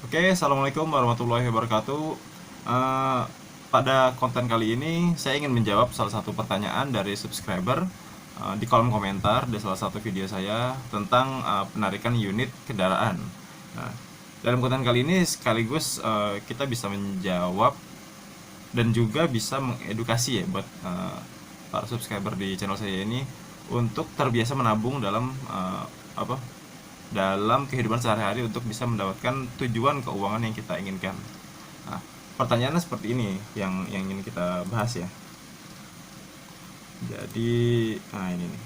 Oke, assalamualaikum warahmatullahi wabarakatuh. Eh, Pada konten kali ini, saya ingin menjawab salah satu pertanyaan dari subscriber di kolom komentar di salah satu video saya tentang penarikan unit kendaraan. Nah, dalam konten kali ini sekaligus kita bisa menjawab dan juga bisa mengedukasi ya buat para subscriber di channel saya ini untuk terbiasa menabung dalam apa dalam kehidupan sehari-hari untuk bisa mendapatkan tujuan keuangan yang kita inginkan. Nah, pertanyaannya seperti ini yang ingin kita bahas ya. Jadi, nah ini nih.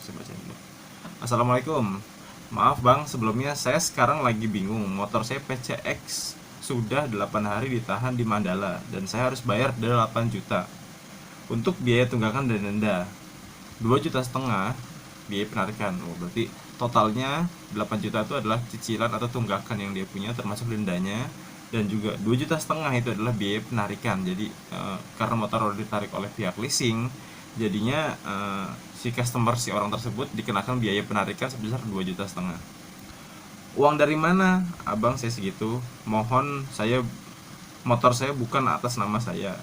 Saya baca dulu. Assalamualaikum. Maaf Bang, sebelumnya saya sekarang lagi bingung. Motor saya PCX sudah 8 hari ditahan di Mandala dan saya harus bayar 8 juta untuk biaya tunggakan dan denda. 2,5 juta biaya penarikan. Oh, berarti totalnya 8 juta itu adalah cicilan atau tunggakan yang dia punya termasuk dendanya, dan juga 2,5 juta itu adalah biaya penarikan. Jadi karena motor udah ditarik oleh pihak leasing, jadinya si customer, si orang tersebut dikenakan biaya penarikan sebesar 2,5 juta. Uang dari mana? Abang, saya segitu. Mohon, motor saya bukan atas nama saya,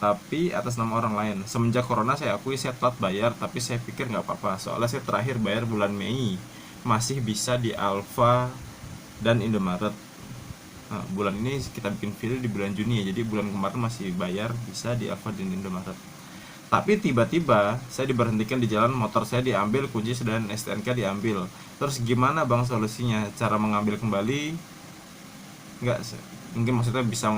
tapi atas nama orang lain. Semenjak corona saya akui saya telat bayar, tapi saya pikir nggak apa-apa. Soalnya saya terakhir bayar bulan Mei, masih bisa di Alfa dan Indomaret. Nah, bulan ini kita bikin video di bulan Juni ya, jadi bulan kemarin masih bayar bisa di Alfa dan Indomaret. Tapi tiba-tiba saya diberhentikan di jalan, motor saya diambil, kunci dan STNK diambil. Terus gimana bang solusinya? Cara mengambil kembali? Enggak, mungkin maksudnya bisa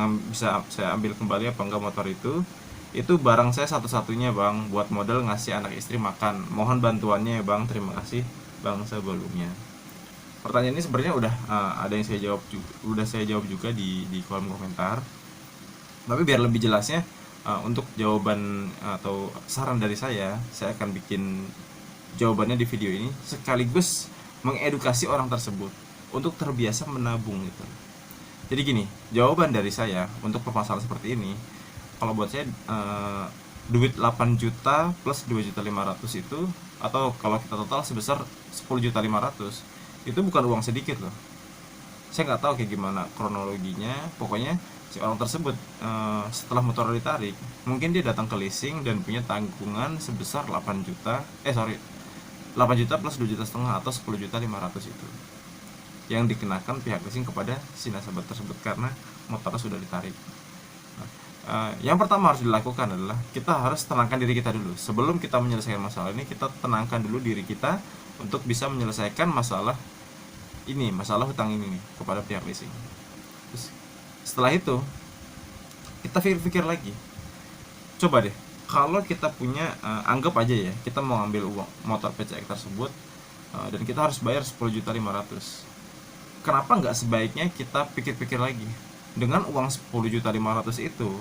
saya ambil kembali apa enggak motor itu barang saya satu-satunya bang, buat modal ngasih anak istri makan. Mohon bantuannya ya bang, terima kasih bang sebelumnya. Pertanyaan ini sebenarnya ada yang saya jawab juga di kolom komentar, tapi biar lebih jelasnya, untuk jawaban atau saran dari saya akan bikin jawabannya di video ini sekaligus mengedukasi orang tersebut untuk terbiasa menabung gitu. Jadi gini, jawaban dari saya untuk permasalahan seperti ini, kalau buat saya duit 8 juta plus 2,5 juta itu, atau kalau kita total sebesar 10,5 juta, itu bukan uang sedikit loh. Saya nggak tahu kayak gimana kronologinya, pokoknya si orang tersebut setelah motor ditarik, mungkin dia datang ke leasing dan punya tanggungan sebesar 8 juta plus 2,5 juta atau 10,5 juta itu yang dikenakan pihak leasing kepada si nasabah tersebut karena motornya sudah ditarik. Nah, yang pertama harus dilakukan adalah kita harus tenangkan diri kita dulu. Sebelum kita menyelesaikan masalah ini, kita tenangkan dulu diri kita untuk bisa menyelesaikan masalah hutang ini nih kepada pihak leasing. Terus, setelah itu kita pikir-pikir lagi. Coba deh, kalau kita punya, anggap aja ya, kita mau ambil uang motor PCX tersebut, dan kita harus bayar 10,5 juta. Kenapa nggak sebaiknya kita pikir-pikir lagi, dengan uang 10,5 juta itu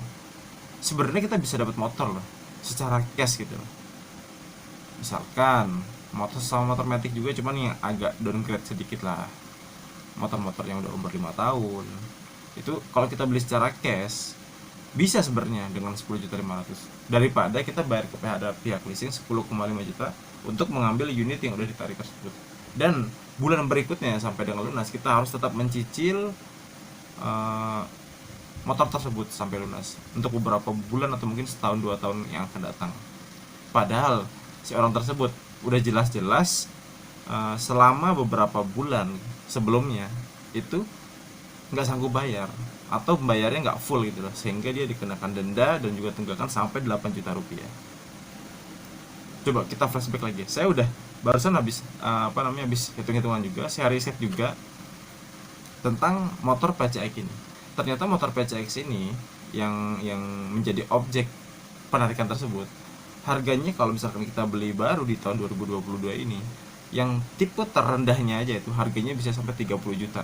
sebenarnya kita bisa dapat motor loh secara cash gitu loh. Misalkan motor sama motor matic juga, cuman yang agak downgrade sedikit lah, motor-motor yang udah umur 5 tahun itu kalau kita beli secara cash bisa sebenarnya dengan 10,5 juta daripada kita bayar kepada pihak leasing 10,5 juta untuk mengambil unit yang udah ditarik tersebut. Dan bulan berikutnya sampai dengan lunas kita harus tetap mencicil uh, motor tersebut sampai lunas untuk beberapa bulan atau mungkin setahun 2 tahun yang akan datang. Padahal si orang tersebut udah jelas-jelas selama beberapa bulan sebelumnya itu nggak sanggup bayar atau membayarnya nggak full gitu loh, sehingga dia dikenakan denda dan juga tunggakan sampai 8 juta rupiah. Coba kita flashback lagi, saya udah barusan habis hitung-hitungan juga, saya riset juga tentang motor PCX ini. Ternyata motor PCX ini yang menjadi objek penarikan tersebut, harganya kalau misalkan kita beli baru di tahun 2022 ini, yang tipe terendahnya aja itu harganya bisa sampai 30 juta.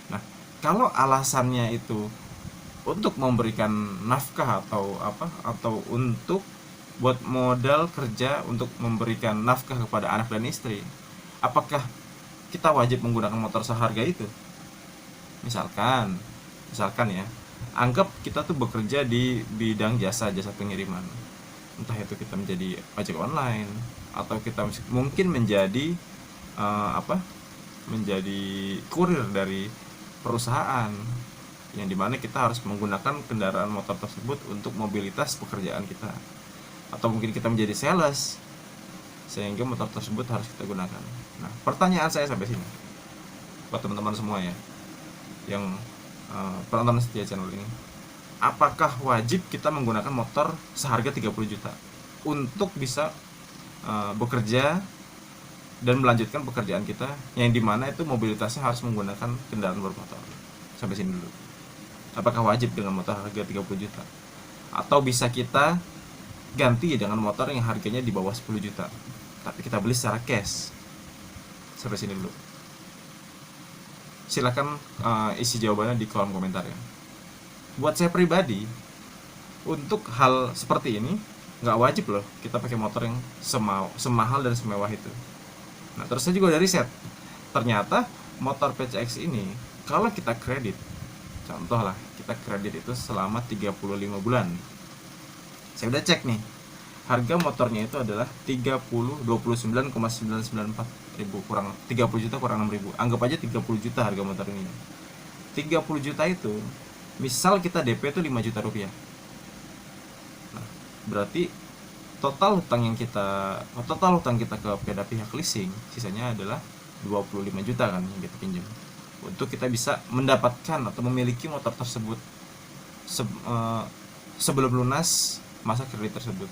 Nah, kalau alasannya itu untuk memberikan nafkah atau untuk buat modal kerja untuk memberikan nafkah kepada anak dan istri, apakah kita wajib menggunakan motor seharga itu? Misalkan ya, anggap kita tuh bekerja di bidang jasa pengiriman, entah itu kita menjadi ojek online atau kita mungkin menjadi apa menjadi kurir dari perusahaan, yang dimana kita harus menggunakan kendaraan motor tersebut untuk mobilitas pekerjaan kita, atau mungkin kita menjadi sales sehingga motor tersebut harus kita gunakan. Nah, pertanyaan saya sampai sini buat teman-teman semua ya yang penonton setia channel ini, apakah wajib kita menggunakan motor seharga 30 juta untuk bisa bekerja dan melanjutkan pekerjaan kita, yang dimana itu mobilitasnya harus menggunakan kendaraan bermotor? Sampai sini dulu. Apakah wajib dengan motor harga 30 juta? Atau bisa kita ganti dengan motor yang harganya di bawah 10 juta, tapi kita beli secara cash? Sampai sini dulu. Silakan isi jawabannya di kolom komentar ya. Buat saya pribadi, untuk hal seperti ini nggak wajib loh kita pakai motor yang semahal dan semewah itu. Nah, terus saya juga dari riset, ternyata motor PCX ini kalau kita kredit, contoh lah kita kredit itu selama 35 bulan. Saya udah cek nih, harga motornya itu adalah 29,994 ribu, kurang 30 juta kurang 6 ribu. Anggap aja 30 juta harga motor ini. 30 juta itu misal kita DP itu 5 juta rupiah. Nah, berarti total hutang kita kepada pihak leasing sisanya adalah 25 juta kan yang kita pinjam, untuk kita bisa mendapatkan atau memiliki motor tersebut sebelum lunas masa kredit tersebut.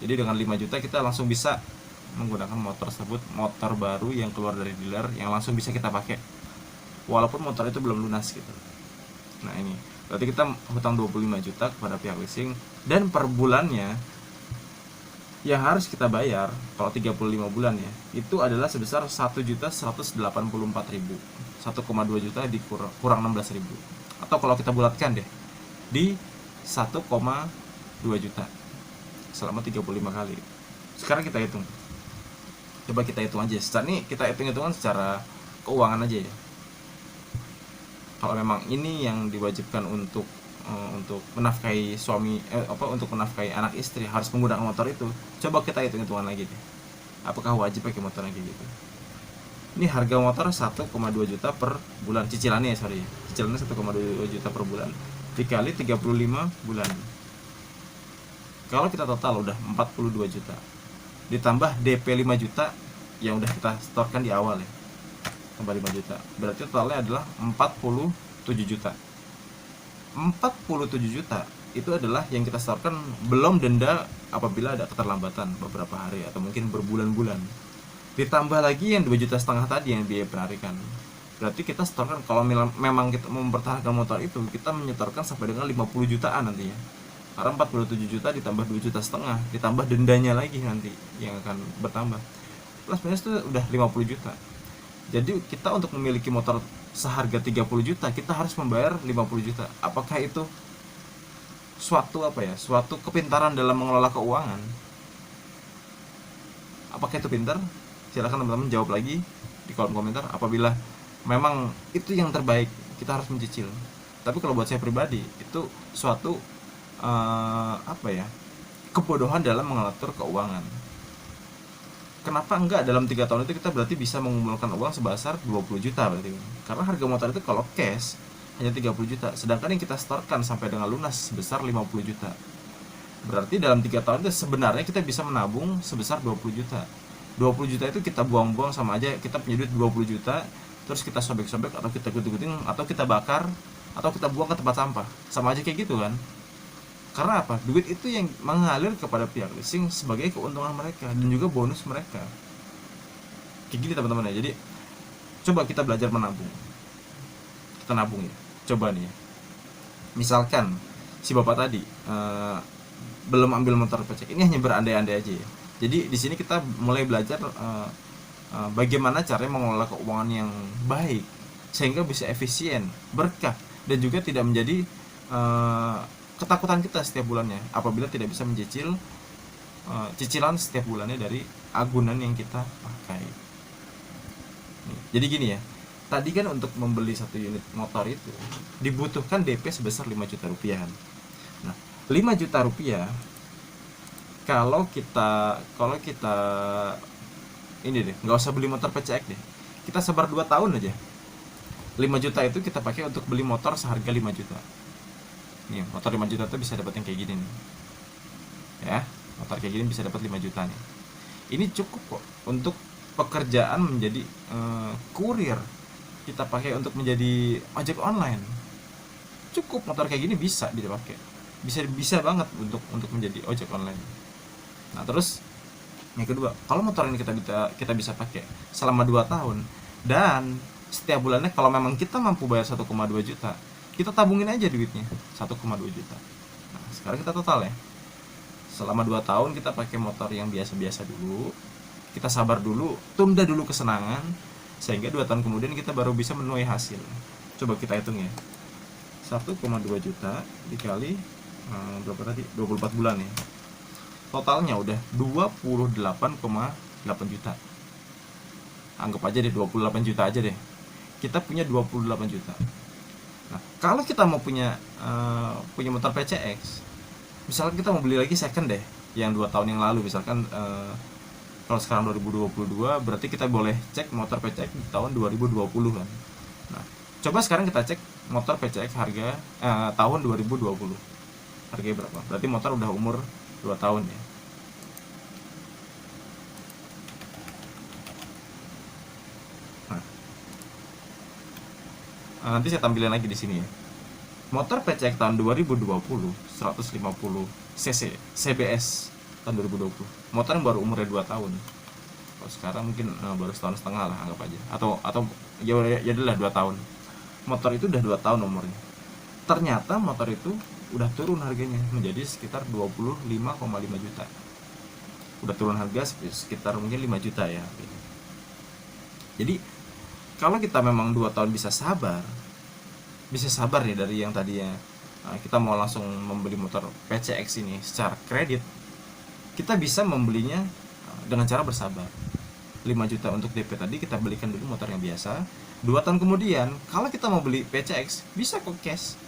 Jadi dengan 5 juta kita langsung bisa menggunakan motor tersebut, motor baru yang keluar dari dealer yang langsung bisa kita pakai walaupun motor itu belum lunas gitu. Nah, ini berarti kita hutang 25 juta kepada pihak leasing, dan per bulannya yang harus kita bayar kalau 35 bulan ya, itu adalah sebesar 1.184.000. 1,2 juta kurang 16.000. Atau kalau kita bulatkan deh di 1,2 juta selama 35 kali. Sekarang kita hitung. Coba kita hitung aja. Secara ini kita hitung-hitungan secara keuangan aja ya. Kalau memang ini yang diwajibkan untuk menafkahi untuk menafkahi anak istri harus menggunakan motor itu, coba kita hitung-hitungan lagi deh. Apakah wajib pakai motor kayak gitu? Ini harga motor 1,2 juta per bulan cicilannya ya, cicilannya 1,2 juta per bulan dikali 35 bulan. Kalau kita total udah 42 juta ditambah DP 5 juta yang udah kita setorkan di awal ya, tambah 5 juta, berarti totalnya adalah 47 juta. 47 juta itu adalah yang kita setorkan, belum denda apabila ada keterlambatan beberapa hari atau mungkin berbulan-bulan. Ditambah lagi yang 2,5 juta tadi yang biaya penarikan. Berarti kita setorkan, kalau memang kita mempertahankan motor itu, kita menyetorkan sampai dengan 50 jutaan nantinya. Karena 47 juta ditambah 2,5 juta, ditambah dendanya lagi nanti yang akan bertambah. Plus minus itu udah 50 juta. Jadi kita untuk memiliki motor seharga 30 juta kita harus membayar 50 juta. Apakah itu suatu kepintaran dalam mengelola keuangan? Apakah itu pintar? Silakan teman-teman jawab lagi di kolom komentar. Apabila memang itu yang terbaik, kita harus mencicil. Tapi kalau buat saya pribadi, itu suatu kebodohan dalam mengatur keuangan. Kenapa enggak dalam 3 tahun itu kita berarti bisa mengumpulkan uang sebesar 20 juta berarti. Karena harga motor itu kalau cash hanya 30 juta, sedangkan yang kita setorkan sampai dengan lunas sebesar 50 juta. Berarti dalam 3 tahun itu sebenarnya kita bisa menabung sebesar 20 juta. 20 juta itu kita buang-buang, sama aja kita punya duit 20 juta terus kita sobek-sobek atau kita gunting-gunting atau kita bakar atau kita buang ke tempat sampah. Sama aja kayak gitu kan. Karena apa? Duit itu yang mengalir kepada pihak leasing sebagai keuntungan mereka dan juga bonus mereka. Kayak gini teman-teman ya. Jadi coba kita belajar menabung. Kita nabung ya. Coba nih ya. Misalkan si bapak tadi belum ambil motor PCX. Ini hanya berandai-andai aja ya. Jadi di sini kita mulai belajar bagaimana caranya mengelola keuangan yang baik sehingga bisa efisien, berkah, dan juga tidak menjadi ketakutan kita setiap bulannya apabila tidak bisa mencicil cicilan setiap bulannya dari agunan yang kita pakai. Jadi gini ya, tadi kan untuk membeli 1 unit motor itu dibutuhkan DP sebesar 5 juta rupiah. Nah, 5 juta rupiah kalau kita ini deh, nggak usah beli motor PCX deh, kita sabar 2 tahun aja. 5 juta itu kita pakai untuk beli motor seharga 5 juta. Nih, motor 5 juta tuh bisa dapat yang kayak gini nih. Ya, motor kayak gini bisa dapat 5 juta nih. Ini cukup kok untuk pekerjaan menjadi kurir. Kita pakai untuk menjadi ojek online. Cukup motor kayak gini bisa dipakai. Bisa banget untuk menjadi ojek online. Nah, terus yang kedua, kalau motor ini kita bisa pakai selama 2 tahun dan setiap bulannya kalau memang kita mampu bayar 1,2 juta, kita tabungin aja duitnya 1,2 juta. Nah, sekarang kita total ya. Selama 2 tahun kita pakai motor yang biasa-biasa dulu. Kita sabar dulu, tunda dulu kesenangan sehingga 2 tahun kemudian kita baru bisa menuai hasil. Coba kita hitung ya. 1,2 juta dikali berapa tadi? 24 bulan ya. Totalnya udah 28,8 juta. Anggap aja deh 28 juta aja deh. Kita punya 28 juta. Nah, kalau kita mau punya motor PCX, misalkan kita mau beli lagi second deh, yang 2 tahun yang lalu misalkan kalau sekarang 2022 berarti kita boleh cek motor PCX di tahun 2020 kan. Nah, coba sekarang kita cek motor PCX harga tahun 2020. Harganya berapa? Berarti motor udah umur 2 tahun ya. Nah, nanti saya tampilin lagi di sini ya. Motor PCX tahun 2020 150 cc CBS tahun 2020. Motor yang baru umurnya 2 tahun. Kalau sekarang mungkin baru setahun setengah lah anggap aja. Atau ya adalah 2 tahun. Motor itu udah 2 tahun umurnya. Ternyata motor itu udah turun harganya menjadi sekitar 25,5 juta. Udah turun harga sekitar mungkin 5 juta ya. Jadi kalau kita memang 2 tahun bisa sabar nih dari yang tadinya kita mau langsung membeli motor PCX ini secara kredit, kita bisa membelinya dengan cara bersabar. 5 juta untuk DP tadi kita belikan dulu motor yang biasa. 2 tahun kemudian kalau kita mau beli PCX bisa kok cash.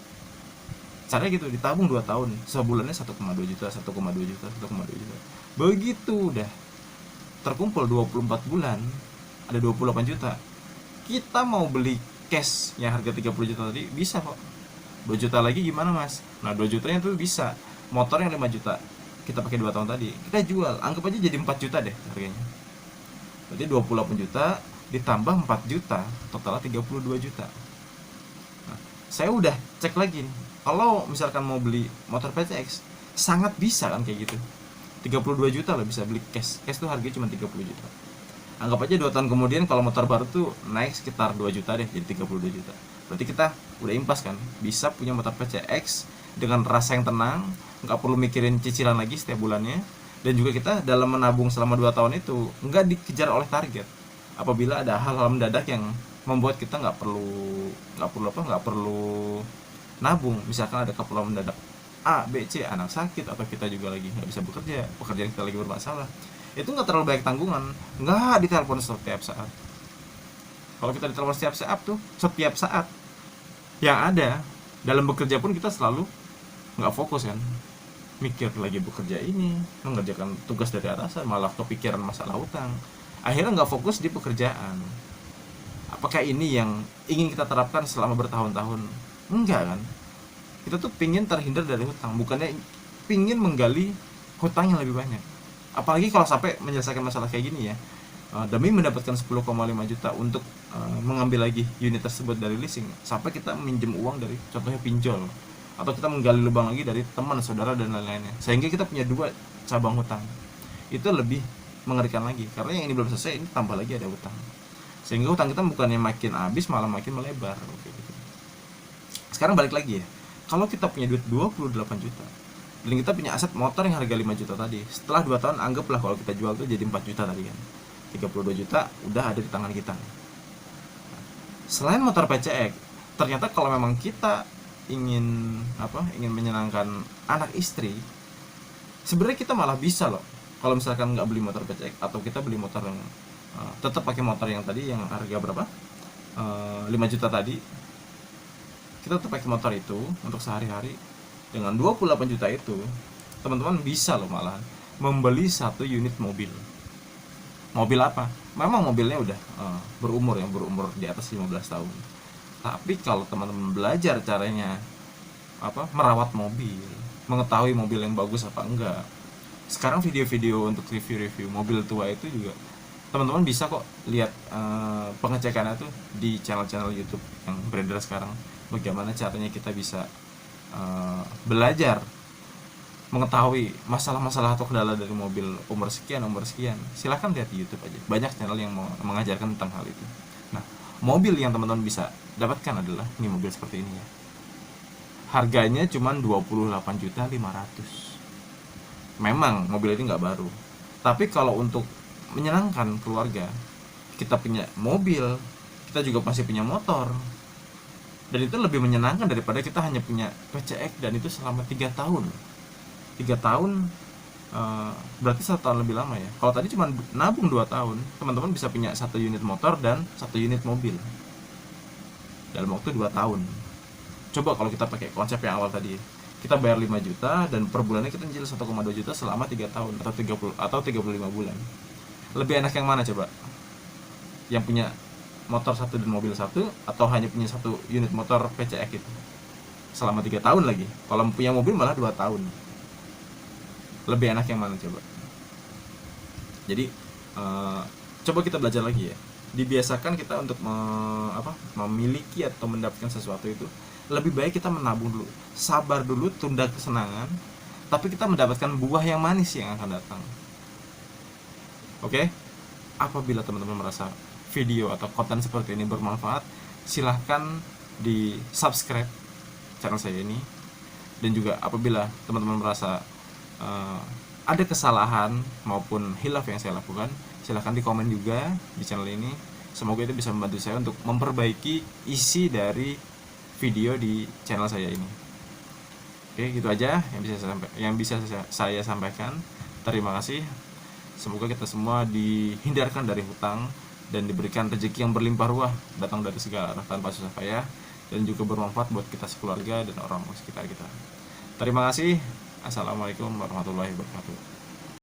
Caranya gitu, ditabung 2 tahun, sebulannya 1,2 juta, 1,2 juta, 1,2 juta. Begitu udah terkumpul 24 bulan, ada 28 juta. Kita mau beli cash yang harga 30 juta tadi bisa kok. 2 juta lagi gimana mas? Nah 2 jutanya tuh bisa. Motor yang 5 juta kita pakai 2 tahun tadi, kita jual, anggap aja jadi 4 juta deh harganya. Berarti 28 juta ditambah 4 juta, totalnya 32 juta. Nah, saya udah cek lagi nih. Kalau misalkan mau beli motor PCX, sangat bisa kan kayak gitu. 32 juta lah bisa beli cash. Cash tuh harganya cuma 30 juta. Anggap aja 2 tahun kemudian kalau motor baru tuh naik sekitar 2 juta deh, jadi 32 juta. Berarti kita udah impas kan, bisa punya motor PCX dengan rasa yang tenang, nggak perlu mikirin cicilan lagi setiap bulannya. Dan juga kita dalam menabung selama 2 tahun itu nggak dikejar oleh target. Apabila ada hal-hal mendadak yang membuat kita nggak perlu nabung, misalkan ada keperluan mendadak A, B, C, anak sakit, atau kita juga lagi nggak bisa bekerja, pekerjaan kita lagi bermasalah, itu nggak terlalu banyak tanggungan, nggak ditelepon setiap saat. Kalau kita ditelepon setiap saat yang ada dalam bekerja pun kita selalu nggak fokus kan, mikir lagi bekerja ini, mengerjakan tugas dari atasan, malah kepikiran masalah utang, akhirnya nggak fokus di pekerjaan. Apakah ini yang ingin kita terapkan selama bertahun-tahun? Enggak kan? Kita tuh pingin terhindar dari hutang, bukannya pingin menggali hutang yang lebih banyak. Apalagi kalau sampai menyelesaikan masalah kayak gini ya, demi mendapatkan 10,5 juta untuk mengambil lagi unit tersebut dari leasing, sampai kita minjem uang dari contohnya pinjol, atau kita menggali lubang lagi dari teman, saudara, dan lain-lainnya, sehingga kita punya 2 cabang hutang. Itu lebih mengerikan lagi, karena yang ini belum selesai, ini tambah lagi ada hutang, sehingga hutang kita bukannya makin habis, malah makin melebar. Sekarang balik lagi ya, kalau kita punya duit 28 juta dan kita punya aset motor yang harga 5 juta tadi, setelah 2 tahun anggaplah kalau kita jual tuh jadi 4 juta tadi kan, 32 juta udah ada di tangan kita. Selain motor PCX, ternyata kalau memang kita ingin menyenangkan anak istri, sebenarnya kita malah bisa loh. Kalau misalkan nggak beli motor PCX, atau kita beli motor yang tetap pakai motor yang tadi yang harga berapa, 5 juta tadi, kita tetap pakai motor itu untuk sehari-hari. Dengan 28 juta itu, teman-teman bisa loh malah membeli 1 unit mobil. Mobil apa? Memang mobilnya udah berumur di atas 15 tahun. Tapi kalau teman-teman belajar caranya merawat mobil, mengetahui mobil yang bagus apa enggak. Sekarang video-video untuk review-review mobil tua itu juga teman-teman bisa kok lihat pengecekannya tuh di channel-channel YouTube yang beredar sekarang. Bagaimana caranya kita bisa belajar mengetahui masalah-masalah atau kendala dari mobil umur sekian. Silahkan lihat di YouTube aja, banyak channel yang mengajarkan tentang hal itu. Nah, mobil yang teman-teman bisa dapatkan adalah ini mobil seperti ini ya. Harganya cuma 28.500.000. Memang mobil ini nggak baru, tapi kalau untuk menyenangkan keluarga, kita punya mobil, kita juga masih punya motor, dan itu lebih menyenangkan daripada kita hanya punya PCX dan itu selama 3 tahun. 3 tahun berarti 1 tahun lebih lama ya. Kalau tadi cuma nabung 2 tahun, teman-teman bisa punya 1 unit motor dan 1 unit mobil dalam waktu 2 tahun. Coba kalau kita pakai konsep yang awal tadi, kita bayar 5 juta dan per bulannya kita nyicil 1,2 juta selama 3 tahun atau 30 atau 35 bulan. Lebih enak yang mana coba? Yang punya motor 1 dan mobil 1, atau hanya punya 1 unit motor PCX itu selama 3 tahun lagi? Kalau punya mobil malah 2 tahun. Lebih enak yang mana coba? Jadi coba kita belajar lagi ya. Dibiasakan kita untuk memiliki atau mendapatkan sesuatu itu, lebih baik kita menabung dulu, sabar dulu, tunda kesenangan, tapi kita mendapatkan buah yang manis yang akan datang. Oke? Apabila teman-teman merasa video atau konten seperti ini bermanfaat, silahkan di subscribe channel saya ini. Dan juga apabila teman-teman merasa ada kesalahan maupun hilaf yang saya lakukan, silahkan di komen juga di channel ini. Semoga itu bisa membantu saya untuk memperbaiki isi dari video di channel saya ini. Oke, gitu aja yang bisa saya sampaikan. Terima kasih. Semoga kita semua dihindarkan dari hutang dan diberikan rezeki yang berlimpah ruah datang dari segala arah tanpa susah payah, dan juga bermanfaat buat kita sekeluarga dan orang sekitar kita. Terima kasih. Assalamualaikum warahmatullahi wabarakatuh.